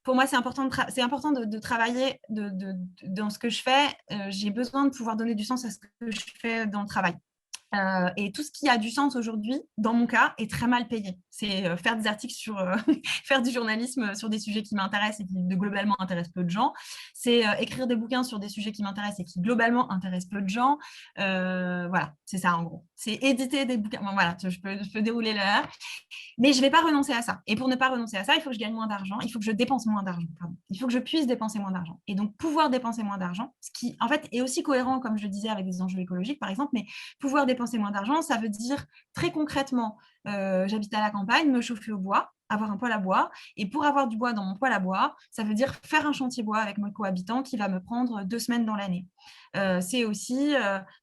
Pour moi, c'est important de travailler dans ce que je fais. J'ai besoin de pouvoir donner du sens à ce que je fais dans le travail. Et tout ce qui a du sens aujourd'hui, dans mon cas, est très mal payé. c'est faire des articles sur, faire du journalisme sur des sujets qui m'intéressent et qui globalement intéressent peu de gens. C'est écrire des bouquins sur des sujets qui m'intéressent et qui globalement intéressent peu de gens. Voilà, c'est ça en gros. C'est éditer des bouquins. Bon, voilà, je peux dérouler l'heure. Mais je ne vais pas renoncer à ça. Et pour ne pas renoncer à ça, il faut que je gagne moins d'argent, il faut que je dépense moins d'argent. Pardon. Il faut que je puisse dépenser moins d'argent. Et donc, pouvoir dépenser moins d'argent, ce qui, en fait, est aussi cohérent, comme je le disais, avec des enjeux écologiques, par exemple, mais pouvoir dépenser moins d'argent, ça veut dire très concrètement, j'habite à la campagne, me chauffer au bois, avoir un poêle à bois. Et pour avoir du bois dans mon poêle à bois, ça veut dire faire un chantier bois avec mon cohabitant qui va me prendre 2 semaines dans l'année. C'est aussi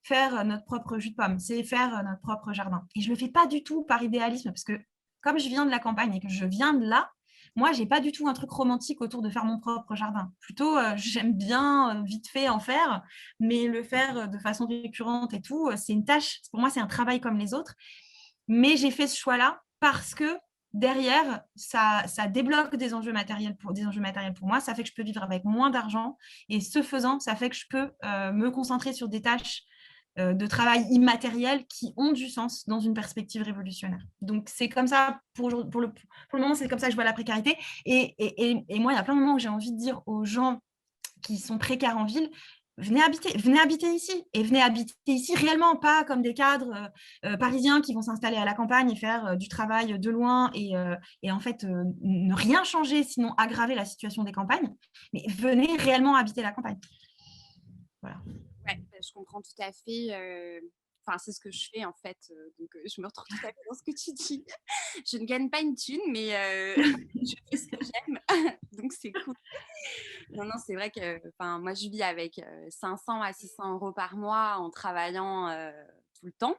faire notre propre jus de pomme, c'est faire notre propre jardin. Et je ne le fais pas du tout par idéalisme, parce que comme je viens de la campagne et que je viens de là, moi, j'ai pas du tout un truc romantique autour de faire mon propre jardin. Plutôt, j'aime bien vite fait en faire, mais le faire de façon récurrente et tout, c'est une tâche. Pour moi, c'est un travail comme les autres. Mais j'ai fait ce choix-là parce que derrière, ça débloque des enjeux matériels pour moi. Ça fait que je peux vivre avec moins d'argent. Et ce faisant, ça fait que je peux me concentrer sur des tâches de travail immatériel qui ont du sens dans une perspective révolutionnaire. Donc, c'est comme ça, pour le moment, c'est comme ça que je vois la précarité. Et moi, il y a plein de moments où j'ai envie de dire aux gens qui sont précaires en ville, venez habiter ici. Et venez habiter ici réellement, pas comme des cadres parisiens qui vont s'installer à la campagne et faire du travail de loin et en fait ne rien changer, sinon aggraver la situation des campagnes. Mais venez réellement habiter la campagne. Voilà. Ouais, bah, je comprends tout à fait. Enfin, c'est ce que je fais en fait. Donc, je me retrouve tout à fait dans ce que tu dis. Je ne gagne pas une thune, mais je fais ce que j'aime. Donc, c'est cool. Non, non, c'est vrai que enfin, moi, je vis avec 500 à 600 euros par mois en travaillant tout le temps.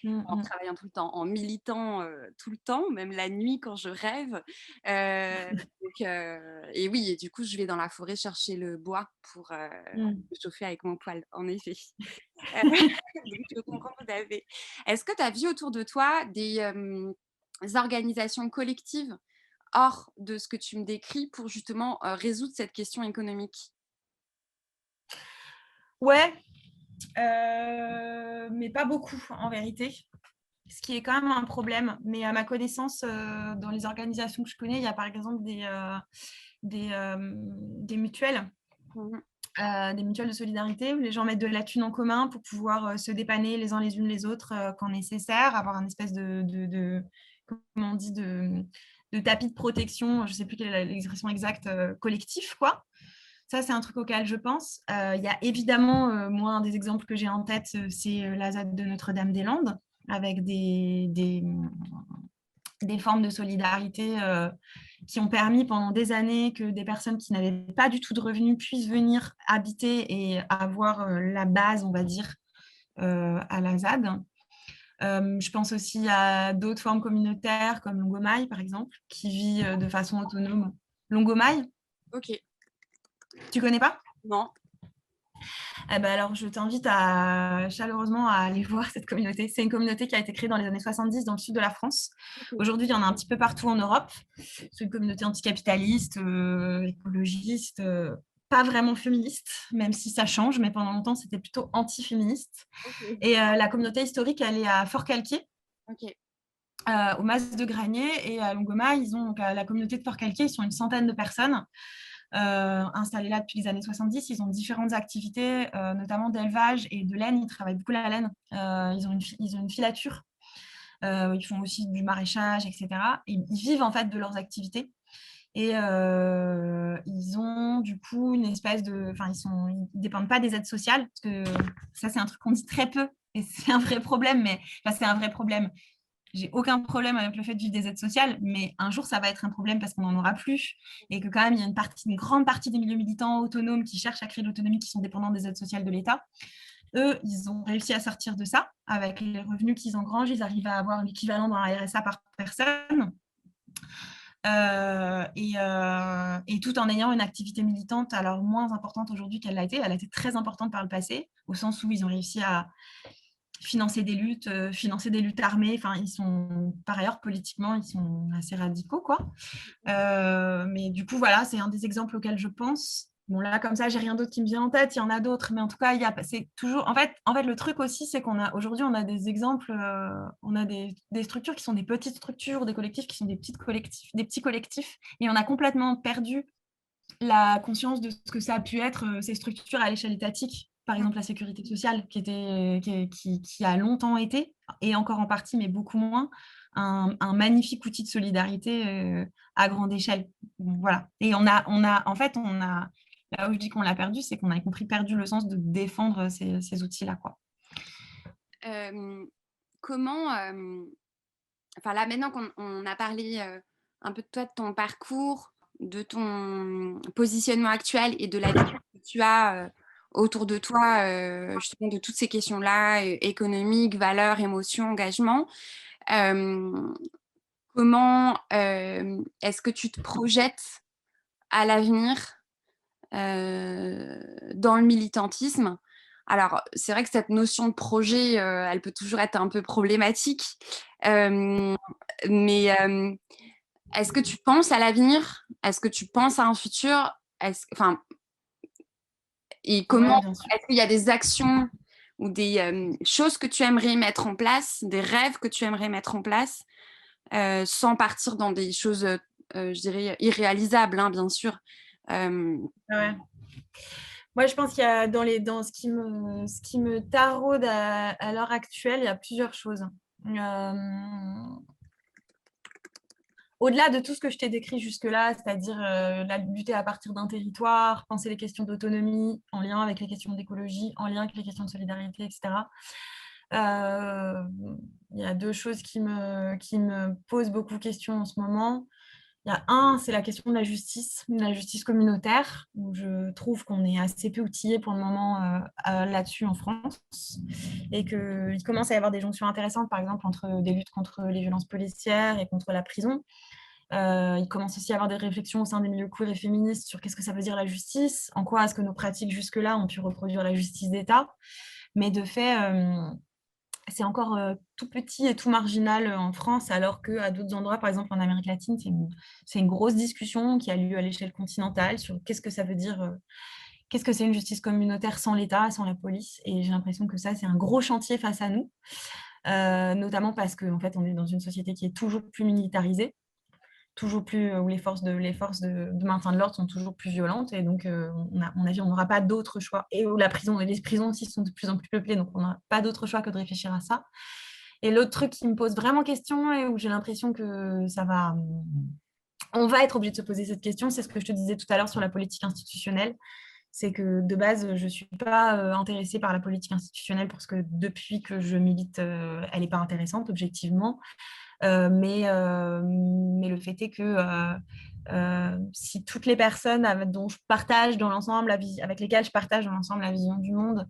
En Mm, travaillant tout le temps, en militant tout le temps, même la nuit quand je rêve. Et oui, et du coup, je vais dans la forêt chercher le bois pour mm. me chauffer avec mon poêle, en effet. Euh, donc, je comprends tout à fait. Est-ce que tu as vu autour de toi des organisations collectives hors de ce que tu me décris pour justement résoudre cette question économique? Ouais, mais pas beaucoup en vérité. Ce qui est quand même un problème. Mais à ma connaissance, dans les organisations que je connais, il y a par exemple des mutuelles, Mhm. des mutuelles de solidarité où les gens mettent de la thune en commun pour pouvoir se dépanner les uns les unes les autres quand nécessaire, avoir un espèce comment on dit, de tapis de protection, je ne sais plus quelle est l'expression exacte, collectif, quoi. Ça, c'est un truc auquel je pense. Il y a évidemment, moi, un des exemples que j'ai en tête, c'est la ZAD de Notre-Dame-des-Landes, avec des formes de solidarité qui ont permis pendant des années que des personnes qui n'avaient pas du tout de revenus puissent venir habiter et avoir la base, on va dire, à la ZAD. Je pense aussi à d'autres formes communautaires comme Longomaille, par exemple, qui vit de façon autonome. Longomaille, Ok, tu connais pas? non. Eh ben alors, je t'invite chaleureusement à aller voir cette communauté. C'est une communauté qui a été créée dans les années 70 dans le sud de la France. Ok. Aujourd'hui, il y en a un petit peu partout en Europe. C'est une communauté anticapitaliste, écologiste, pas vraiment féministe, même si ça change, mais pendant longtemps, c'était plutôt anti-féministe. Ok. Et la communauté historique, elle est à Fort-Calquier, Ok. au Mas de Granier, et à Longoma, ils ont donc la communauté de Fort-Calquier, ils sont une centaine de personnes installés là depuis les années 70. Ils ont différentes activités, notamment d'élevage et de laine. Ils travaillent beaucoup la laine. Ils ont une filature. Ils font aussi du maraîchage, etc. Et ils vivent en fait de leurs activités. Et ils ont du coup une espèce de... Enfin, ils dépendent pas des aides sociales, parce que ça, c'est un truc qu'on dit très peu. Et c'est un vrai problème, mais enfin, c'est un vrai problème. J'ai aucun problème avec le fait de vivre des aides sociales, mais un jour, ça va être un problème parce qu'on n'en aura plus et que quand même, il y a une grande partie des milieux militants autonomes qui cherchent à créer l'autonomie, qui sont dépendants des aides sociales de l'État. Eux, ils ont réussi à sortir de ça avec les revenus qu'ils engrangent. Ils arrivent à avoir l'équivalent d'un RSA par personne. Et tout en ayant une activité militante, alors moins importante aujourd'hui qu'elle l'a été. Elle a été très importante par le passé, au sens où ils ont réussi à financer des luttes armées. Enfin, ils sont, par ailleurs, politiquement, ils sont assez radicaux, quoi. Mais du coup, voilà, c'est un des exemples auxquels je pense. Bon, là, comme ça, j'ai rien d'autre qui me vient en tête. Il y en a d'autres, mais en tout cas, c'est toujours. En fait, le truc aussi, c'est qu'on a aujourd'hui, on a des exemples, on a des structures qui sont des petites structures, des collectifs qui sont des petits collectifs, et on a complètement perdu la conscience de ce que ça a pu être ces structures à l'échelle étatique. Par exemple, la sécurité sociale, qui a longtemps été, et encore en partie, mais beaucoup moins, un magnifique outil de solidarité à grande échelle. Voilà. Et en fait, là où je dis qu'on l'a perdu, c'est qu'on a compris perdu le sens de défendre ces outils-là, quoi. Euh, comment, enfin là maintenant qu'on on a parlé un peu de toi, de ton parcours, de ton positionnement actuel et de la vie que tu as autour de toi, justement de toutes ces questions-là, économiques, valeurs, émotions, engagement, euh, comment est-ce que tu te projettes à l'avenir dans le militantisme? Alors, c'est vrai que cette notion de projet, elle peut toujours être un peu problématique, euh, mais est-ce que tu penses à l'avenir? Est-ce que tu penses à un futur? Enfin, et Ouais, comment bien sûr. est-ce qu'il y a des actions ou des choses que tu aimerais mettre en place, des rêves que tu aimerais mettre en place, sans partir dans des choses, je dirais, irréalisables, hein, bien sûr. Euh, Ouais. Moi, je pense qu'il y a dans ce qui me taraude à l'heure actuelle, il y a plusieurs choses. Au-delà de tout ce que je t'ai décrit jusque-là, c'est-à-dire lutter à partir d'un territoire, penser les questions d'autonomie en lien avec les questions d'écologie, en lien avec les questions de solidarité, etc. euh, il y a deux choses qui me posent beaucoup de questions en ce moment. Il y a c'est la question de la justice communautaire, où je trouve qu'on est assez peu outillé pour le moment là-dessus en France, et qu'il commence à y avoir des jonctions intéressantes, par exemple, entre des luttes contre les violences policières et contre la prison. Il commence aussi à y avoir des réflexions au sein des milieux queer et féministes sur qu'est-ce que ça veut dire la justice, en quoi est-ce que nos pratiques jusque-là ont pu reproduire la justice d'État. Mais de fait, c'est encore tout petit et tout marginal en France, alors qu'à d'autres endroits, par exemple en Amérique latine, c'est une grosse discussion qui a lieu à l'échelle continentale sur qu'est-ce que ça veut dire, qu'est-ce que c'est une justice communautaire sans l'État, sans la police. Et j'ai l'impression que ça, c'est un gros chantier face à nous, notamment parce qu'en fait, on est dans une société qui est toujours plus militarisée, toujours plus, où les forces de maintien de l'ordre sont toujours plus violentes, et donc à mon avis, on n'aura pas d'autre choix, et où les prisons aussi sont de plus en plus peuplées, donc on n'a pas d'autre choix que de réfléchir à ça. Et l'autre truc qui me pose vraiment question, et où j'ai l'impression que on va être obligé de se poser cette question, c'est ce que je te disais tout à l'heure sur la politique institutionnelle. C'est que de base, je ne suis pas intéressée par la politique institutionnelle, parce que depuis que je milite, elle n'est pas intéressante objectivement. Mais le fait est que si toutes les personnes dont je partage dans l'ensemble avec lesquelles je partage dans l'ensemble la vision du monde,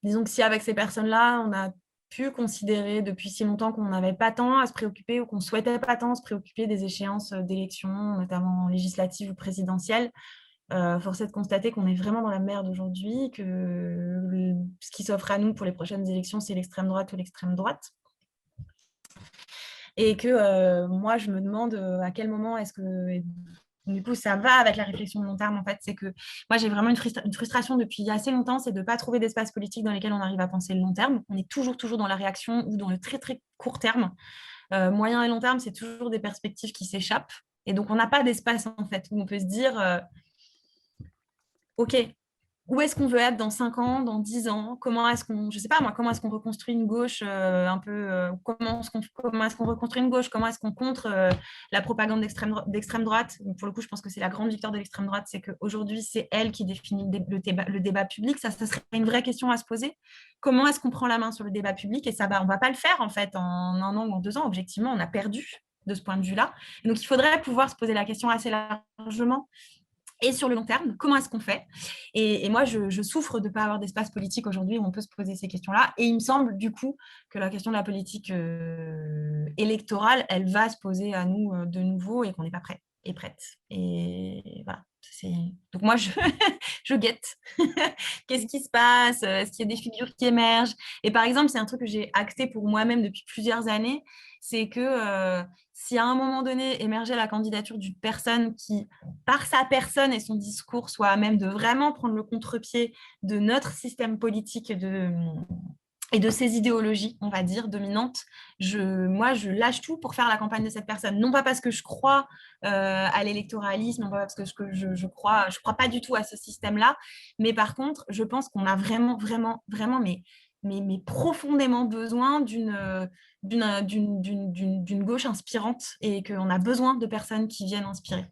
disons que si avec ces personnes-là, on a pu considérer depuis si longtemps qu'on n'avait pas tant à se préoccuper, ou qu'on souhaitait pas tant se préoccuper des échéances d'élections, notamment législatives ou présidentielles, force est de constater qu'on est vraiment dans la merde aujourd'hui, que ce qui s'offre à nous pour les prochaines élections, c'est l'extrême droite ou l'extrême droite. Et que moi, je me demande à quel moment est-ce que... Du coup, ça va avec la réflexion de long terme, en fait. C'est que moi, j'ai vraiment une frustration depuis assez longtemps, c'est de ne pas trouver d'espace politique dans lesquels on arrive à penser le long terme. On est toujours, toujours dans la réaction ou dans le très, très court terme. Moyen et long terme, c'est toujours des perspectives qui s'échappent. Et donc, on n'a pas d'espace, en fait, où on peut se dire, OK, où est-ce qu'on veut être dans 5 ans, dans 10 ans? Comment est-ce qu'on, je sais pas moi, comment est-ce qu'on reconstruit une gauche un peu, comment est-ce qu'on reconstruit une gauche? Comment est-ce qu'on contre la propagande d'extrême droite? Donc, pour le coup, je pense que c'est la grande victoire de l'extrême droite, c'est qu'aujourd'hui, c'est elle qui définit le débat public. Ça serait une vraie question à se poser. Comment est-ce qu'on prend la main sur le débat public? Et on va pas le faire en fait en 1 an ou en 2 ans. Objectivement, on a perdu de ce point de vue-là. Donc, il faudrait pouvoir se poser la question assez largement. Et sur le long terme, comment est-ce qu'on fait? Et moi, je souffre de ne pas avoir d'espace politique aujourd'hui où on peut se poser ces questions-là. Et il me semble, du coup, que la question de la politique électorale, elle va se poser à nous de nouveau, et qu'on n'est pas prêt et prête. Et voilà. Donc moi, je guette. Qu'est-ce qui se passe? Est-ce qu'il y a des figures qui émergent? Et par exemple, c'est un truc que j'ai acté pour moi-même depuis plusieurs années, c'est que si à un moment donné émergeait la candidature d'une personne qui, par sa personne et son discours, soit à même de vraiment prendre le contre-pied de notre système politique et de ses idéologies, on va dire, dominantes, moi, je lâche tout pour faire la campagne de cette personne. Non pas parce que je crois à l'électoralisme, non pas parce que je crois pas du tout à ce système-là, mais par contre, je pense qu'on a vraiment, vraiment, vraiment, mais profondément besoin d'une gauche inspirante et qu'on a besoin de personnes qui viennent inspirer.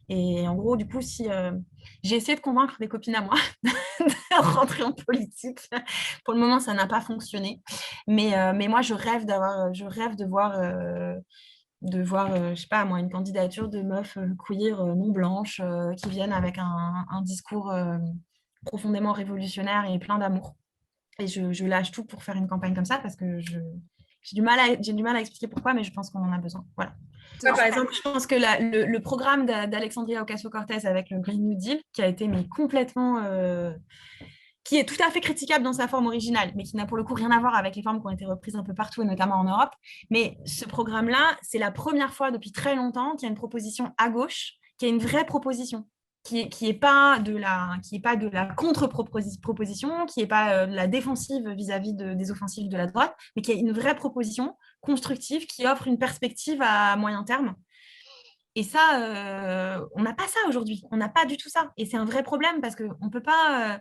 Et en gros, du coup, si j'ai essayé de convaincre des copines à moi de rentrer en politique, pour le moment, ça n'a pas fonctionné. Mais moi, je rêve de voir, je sais pas, moi, une candidature de meufs queer non blanches qui viennent avec un discours profondément révolutionnaire et plein d'amour. Et je lâche tout pour faire une campagne comme ça parce que j'ai du mal à expliquer pourquoi, mais je pense qu'on en a besoin. Voilà. Ouais, par exemple, je pense que le programme d'Alexandria Ocasio-Cortez avec le Green New Deal, qui a été mais complètement qui est tout à fait critiquable dans sa forme originale, mais qui n'a pour le coup rien à voir avec les formes qui ont été reprises un peu partout, et notamment en Europe. Mais ce programme-là, c'est la première fois depuis très longtemps qu'il y a une proposition à gauche, qui est une vraie proposition, qui est pas de la contre-proposition, qui est pas de la défensive vis-à-vis des offensives de la droite, mais qui est une vraie proposition constructive qui offre une perspective à moyen terme. Et ça, on n'a pas ça aujourd'hui. On n'a pas du tout ça. Et c'est un vrai problème parce qu'on ne peut pas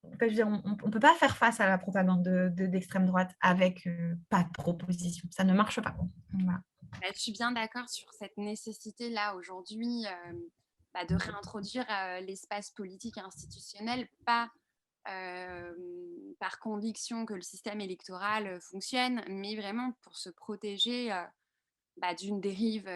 on peut pas faire face à la propagande d'extrême droite avec pas de proposition. Ça ne marche pas. Voilà. Bah, je suis bien d'accord sur cette nécessité-là aujourd'hui de réintroduire l'espace politique et institutionnel, pas euh, par conviction que le système électoral fonctionne, mais vraiment pour se protéger d'une dérive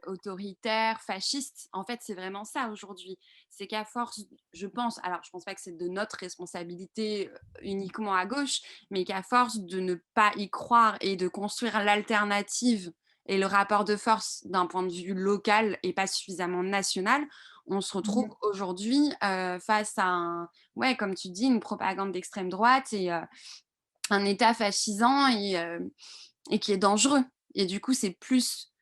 autoritaire, fasciste. En fait, c'est vraiment ça aujourd'hui. C'est qu'à force, je pense, alors je pense pas que c'est de notre responsabilité uniquement à gauche, mais qu'à force de ne pas y croire et de construire l'alternative et le rapport de force d'un point de vue local et pas suffisamment national, on se retrouve aujourd'hui face à, ouais, comme tu dis, une propagande d'extrême droite et un État fascisant et qui est dangereux. Et du coup, c'est plus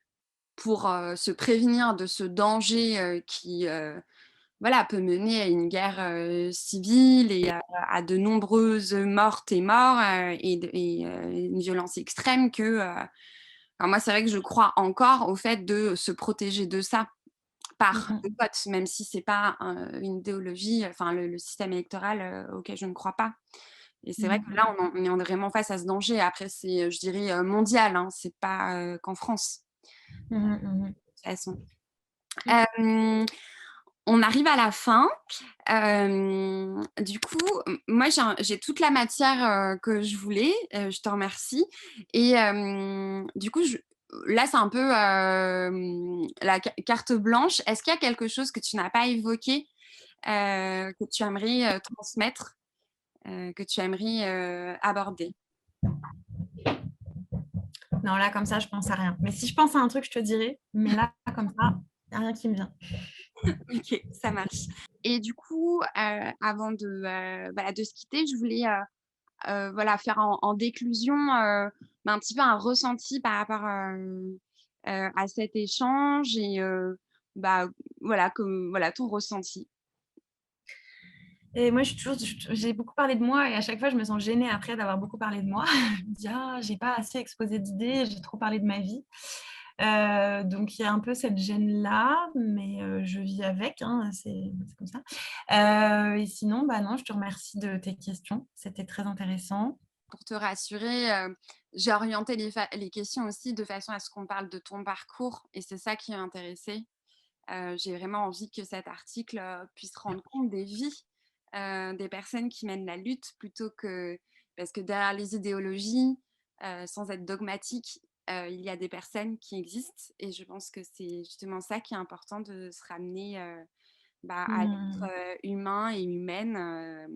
pour se prévenir de ce danger qui voilà, peut mener à une guerre civile et à de nombreuses mortes et morts une violence extrême que alors moi, c'est vrai que je crois encore au fait de se protéger de ça par le vote, même si c'est pas une idéologie, enfin le système électoral auquel je ne crois pas. Et c'est vrai que là, on est vraiment face à ce danger. Après, c'est, je dirais, mondial, hein, c'est pas qu'en France, de toute façon. On arrive à la fin. Du coup, moi, j'ai toute la matière que je voulais. Je te remercie. Et du coup, là, c'est un peu la carte blanche. Est-ce qu'il y a quelque chose que tu n'as pas évoqué, que tu aimerais transmettre, que tu aimerais aborder? Non, là, comme ça, je pense à rien. Mais si je pense à un truc, je te dirai. Mais là, comme ça, il n'y a rien qui me vient. Ok, ça marche. Et du coup, avant de se quitter, je voulais voilà, faire en déclusion un petit peu un ressenti par rapport à cet échange et bah, voilà, voilà, ton ressenti. Et moi, j'ai beaucoup parlé de moi et à chaque fois, je me sens gênée après d'avoir beaucoup parlé de moi. Je me dis, ah, j'ai pas assez exposé d'idées, j'ai trop parlé de ma vie. Donc, il y a un peu cette gêne-là, mais je vis avec, hein, c'est comme ça. Et sinon, bah non, je te remercie de tes questions. C'était très intéressant. Pour te rassurer, j'ai orienté les questions aussi de façon à ce qu'on parle de ton parcours et c'est ça qui m'a intéressée. J'ai vraiment envie que cet article puisse rendre compte des vies des personnes qui mènent la lutte plutôt que parce que derrière les idéologies, sans être dogmatique, il y a des personnes qui existent et je pense que c'est justement ça qui est important de se ramener à l'être humain et humaine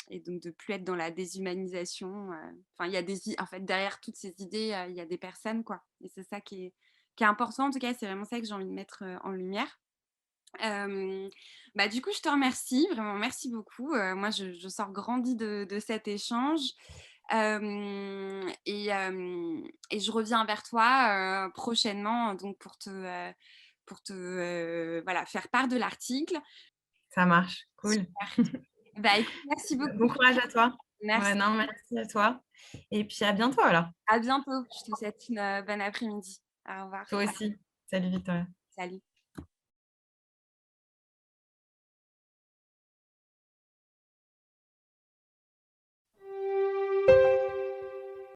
et donc de plus être dans la déshumanisation. Enfin, il y a en fait derrière toutes ces idées, il y a des personnes quoi. Et c'est ça qui est important. En tout cas, c'est vraiment ça que j'ai envie de mettre en lumière. Du coup, je te remercie, vraiment, merci beaucoup. Moi, je sors grandie de cet échange. et je reviens vers toi prochainement donc voilà, faire part de l'article. Ça marche, cool. Super. Bah, écoute, merci Bon beaucoup. courage à toi. Merci. Ouais, non, merci à toi et puis à bientôt alors. À bientôt. Je te souhaite une bonne après-midi. Au revoir. Toi aussi. Salut Victoria. Salut.